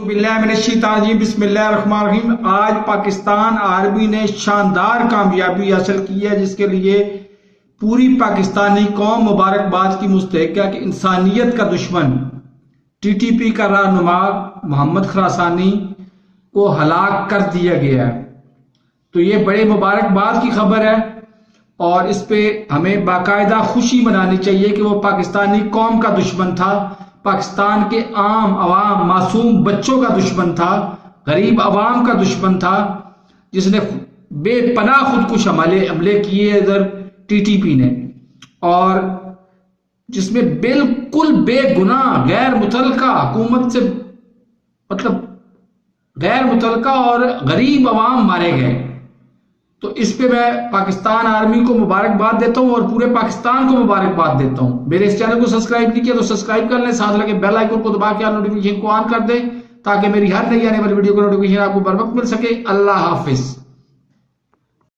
औज़ुबिल्लाहिमिनश्शैतानिर्रजीम बिस्मिल्लाहिर्रहमानिर्रहीम। आज पाकिस्तान आर्मी ने शानदार कामयाबी हासिल की है, जिसके लिए पूरी पाकिस्तानी कौम मुबारकबाद की मुस्तहिक है कि इंसानियत का दुश्मन टीटीपी का रहनुमा मोहम्मद खुरासानी को हलाक कर दिया गया है। तो ये बड़े मुबारकबाद की खबर है और इस पे हमें बाकायदा खुशी मनानी चाहिए कि वो पाकिस्तानी कौम का दुश्मन था, पाकिस्तान के आम अवाम मासूम बच्चों का दुश्मन था, गरीब अवाम का दुश्मन था, जिसने बेपनाह खुदकुश हमले किए इधर टीटीपी ने, और जिसमें बिल्कुल बेगुनाह गैर मुतलका हुकूमत से गैर मुतलका और गरीब अवाम मारे गए। तो इस पे मैं पाकिस्तान आर्मी को मुबारकबाद देता हूं और पूरे पाकिस्तान को मुबारकबाद देता हूं। मेरे इस चैनल को सब्सक्राइब नहीं किया तो सब्सक्राइब कर लें, साथ लगे बेल आइकन को दबा के नोटिफिकेशन को ऑन कर दें ताकि मेरी हर नई आने वाली वीडियो को नोटिफिकेशन आपको बर वक्त मिल सके। अल्लाह हाफिज।